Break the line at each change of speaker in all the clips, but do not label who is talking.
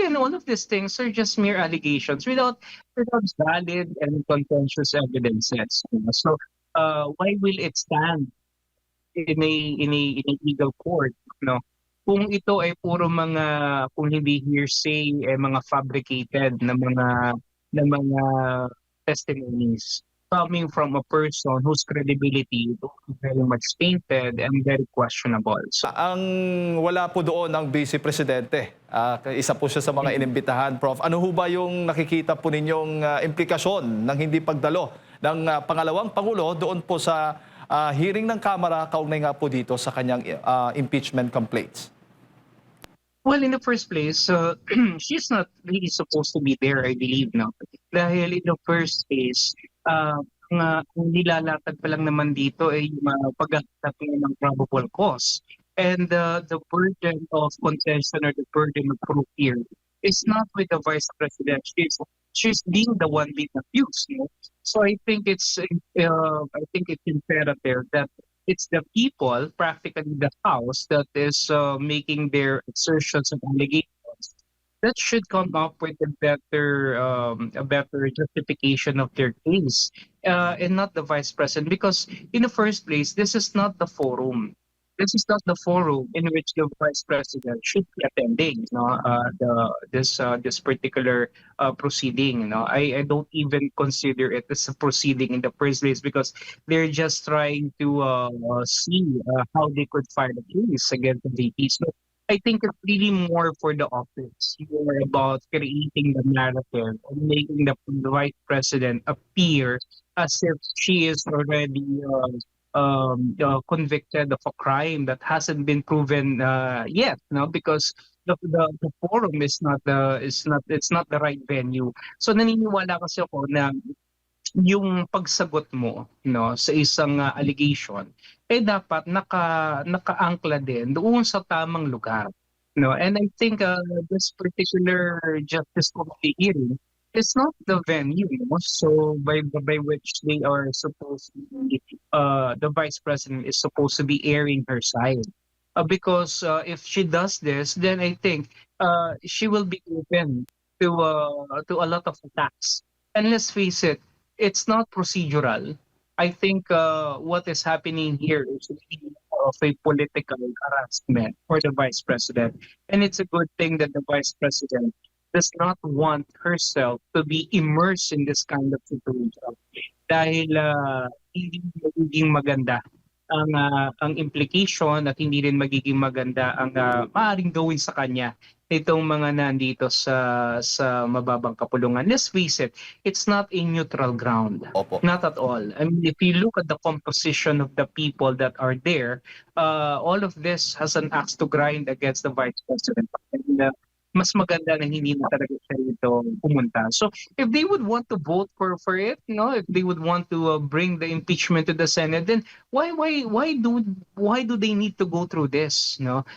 again, all of these things are just mere allegations without valid and contentious evidences. So why will it stand in a legal court, no? Kung ito ay puro mga, kung hindi hearsay, mga fabricated na mga testimonies coming from a person whose credibility is very much tainted and very questionable. So,
Ang wala po doon ang Vice Presidente. Isa po siya sa mga inimbitahan, Prof. Ano ho ba yung nakikita po ninyong implikasyon ng hindi pagdalo ng pangalawang Pangulo doon po sa hearing ng Kamara kaugnay nga po dito sa kanyang impeachment complaints?
well, in the first place, she's not really supposed to be there, I believe, no? Dahil in the first place, ang nilalatag pa lang naman dito ay yung paghahanap ng probable cause. And the burden of contention or the burden of proof here is not with the Vice President. She's being the one being accused. No? So I think it's imperative that it's the people, practically the House, that is making their assertions and allegations that should come up with a better justification of their case, and not the Vice President. Because in the first place, this is not the forum. This is not the forum in which the Vice President should be attending. This particular proceeding. I don't even consider it as a proceeding in the first place, because they're just trying to see how they could file a case against the VP. So I think it's really more for the office, more about creating the narrative and making the Vice President appear as if she is already convicted of a crime that hasn't been proven yet, no? Because the forum it's not the right venue. So naniniwala kasi ako na yung pagsagot mo, no, sa isang allegation dapat nakaangkla din doon sa tamang lugar, no. And I think this particular Justice Committee hearing is not the venue, no? So by which they are supposed to be, the Vice President is supposed to be airing her side, because if she does this, then I think she will be open to a lot of attacks. And let's face it, it's not procedural. I think what is happening here is really more of a political harassment for the Vice President. And it's a good thing that the Vice President does not want herself to be immersed in this kind of situation. Dahil hindi magiging maganda ang implication, at hindi rin magiging maganda ang maaaring gawin sa kanya itong mga nandito sa mababang kapulungan. Let's face it, it's not a neutral ground.
Opo.
Not at all. I mean, if you look at the composition of the people that are there, all of this has an axe to grind against the Vice President. And mas maganda na hindi na talaga siya ito pumunta. So if they would want to vote for it, if they would want to bring the impeachment to the Senate, then why do they need to go through this, no?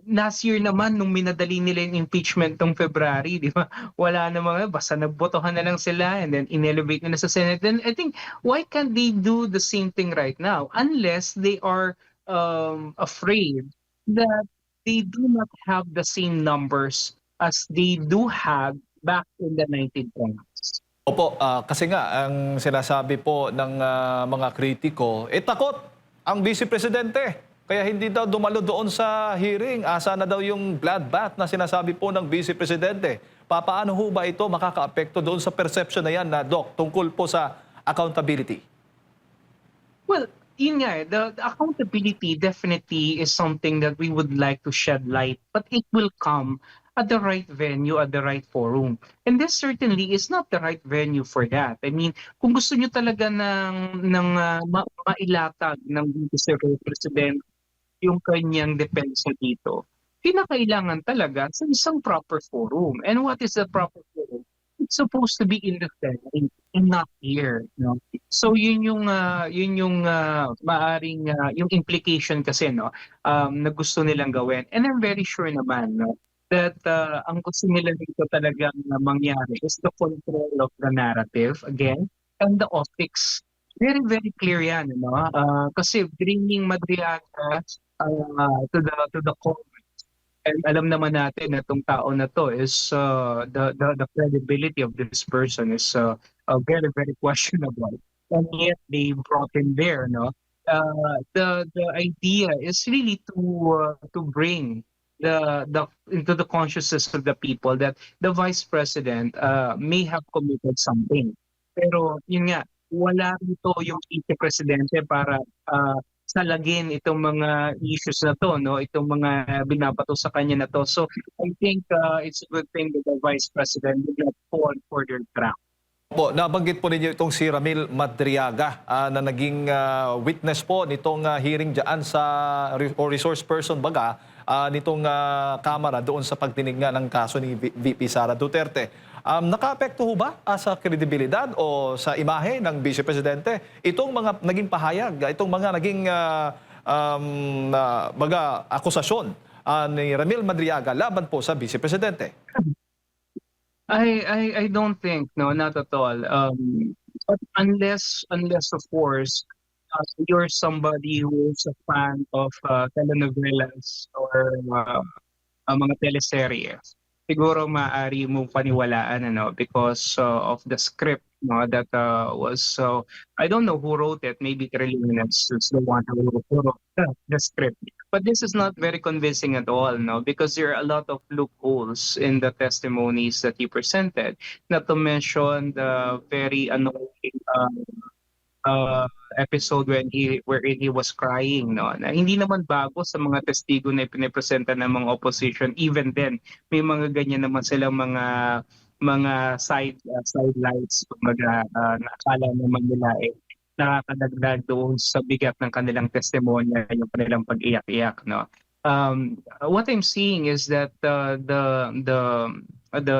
Last year naman nung minadali nila yung impeachment tong February, di ba? Wala namang, basta nagbotohan na lang sila and then inelevate na sa Senate. Then I think why can't they do the same thing right now, unless they are afraid that they do not have the same numbers as they do have back in the 1920s.
Opo, kasi nga ang sinasabi po ng mga kritiko, takot ang Vice Presidente. Kaya hindi daw dumalo doon sa hearing. Asa na daw yung bloodbath na sinasabi po ng Vice Presidente. Paano ho ba ito makakaapekto doon sa perception na yan, na Doc, tungkol po sa accountability?
Well, yun nga, the accountability definitely is something that we would like to shed light, but it will come at the right venue, at the right forum. And this certainly is not the right venue for that. I mean, kung gusto nyo talaga mailatag ng Vice President yung kanyang depensa dito, kinakailangan talaga sa isang proper forum. And what is the proper forum? It's supposed to be in the Senate and not here, no? So yun yung maaring yung implication kasi, no, na gusto nilang gawin. And I'm very sure naman, no, that ang gusto nila dito talagang mangyari is the control of the narrative again and the optics. Very very clear yan, no? Kasi bringing Madriaga to the court And alam naman natin na itong tao na to is the credibility of this person is very, very questionable. And yet they brought him there, no? The idea is really to bring the into the consciousness of the people that the vice president may have committed something. Pero yun nga, wala rito yung vice presidente para salagin itong mga issues na to, no? Itong mga binabato sa kanya na to. So I think it's a good thing that the Vice President did not fall for their trap.
Po, nabanggit po ninyo itong si Ramil Madriaga na naging witness po nitong hearing dyan sa o resource person baga nitong Kamara doon sa pagdinig nga ng kaso ni VP Sara Duterte. Nakaapekto ho ba sa kredibilidad o sa imahe ng Vice Presidente itong mga naging pahayag, itong mga naging baga akusasyon ni Ramil Madriaga laban po sa Vice Presidente?
I don't think, no, not at all. But unless of course you're somebody who is a fan of telenovelas or mga teleserye, siguro maaari mong paniwalaan because of the script, no, that was I don't know who wrote it. Maybe Trillian is the one who wrote the script. But this is not very convincing at all, no, because there are a lot of loopholes in the testimonies that he presented. Not to mention the very annoying episode wherein he was crying, no, na hindi naman bago sa mga testigo na pinipresenta ng mga opposition. Even then may mga ganyan naman silang mga side lights, kumbaga, nakakala naman nila nakakadagdag doon sa bigat ng kanilang testimonya, yung kanilang pag-iyak-iyak, no. What I'm seeing is that the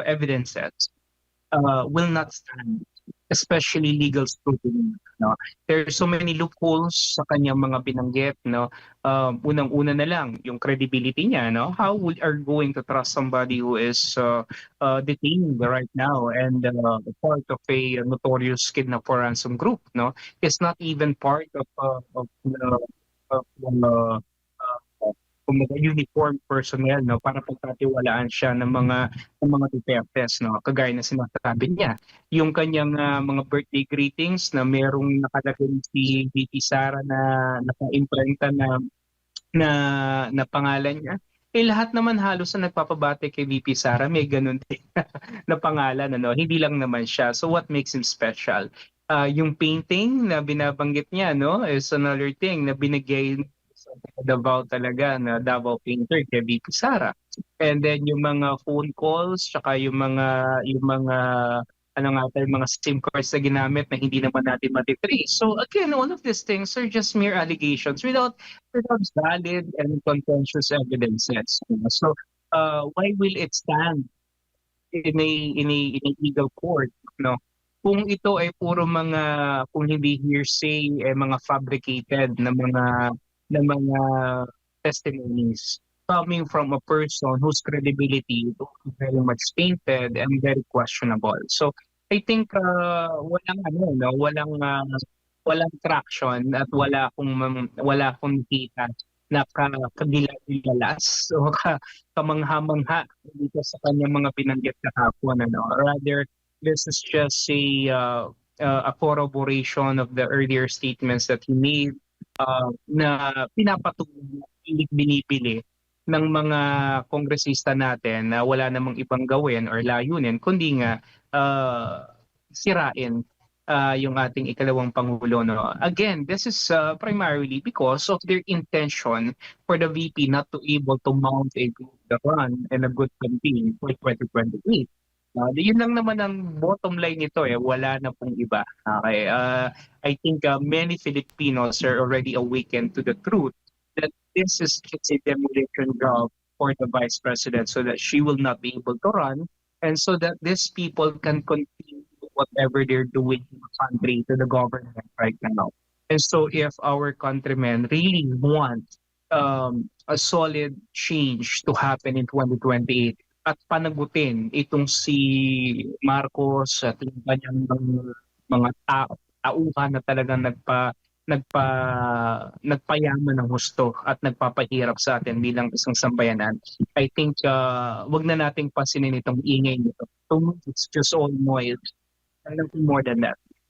evidences will not stand, especially legal scrutiny, no. There are so many loopholes sa kanyang mga binanggit, no. Unang-una na lang yung credibility niya, no. How are going to trust somebody who is detained right now and part of a notorious kidnap for ransom group, no. Is not even part of uniform personnel, no, para pagkatiwalaan siya ng mga Dutertes, no, kagaya na sinasabi niya. Yung kanyang mga birthday greetings na merong nakalagay si VP Sara na naka-imprenta na pangalan niya. Lahat naman halos na nagpapabate kay VP Sara may ganun din na pangalan, hindi lang naman siya. So what makes him special? Yung painting na binabanggit niya, no, is another thing na binigay Davao talaga, na Davao painter kay VP Sara. And then yung mga phone calls, tsaka yung mga mga SIM cards na ginamit na hindi naman natin matitrace. So again, all of these things are just mere allegations without valid and contentious evidences. So why will it stand in a legal court, no? Kung ito ay puro kung hindi hearsay, mga fabricated na mga testimonies coming from a person whose credibility is very much tainted and very questionable. So I think walang traction at wala akong kita na kadilalas o kamangha-mangha dito sa kanyang mga binanggit kahapon, Rather, this is just a corroboration of the earlier statements that he made, na pinapatuloy, binipili ng mga kongresista natin na wala namang ibang gawin or layunin kundi nga sirain yung ating ikalawang Pangulo, no. Again, this is primarily because of their intention for the VP not to able to mount a good run and a good campaign for 2028. Yun lang naman ang bottom line nito, wala na pong iba. Okay? I think many Filipinos are already awakened to the truth that this is just a demolition job for the Vice President so that she will not be able to run and so that these people can continue whatever they're doing in the country, to the government right now. And so if our countrymen really want a solid change to happen in 2028, at panagutin itong si Marcos at yung kanyang mga tauhan na talagang nagpayaman ng husto at nagpapahirap sa atin bilang isang sambayanan. I think wag na nating pasinin itong ingay nito. To me, it's just all noise and nothing more than that.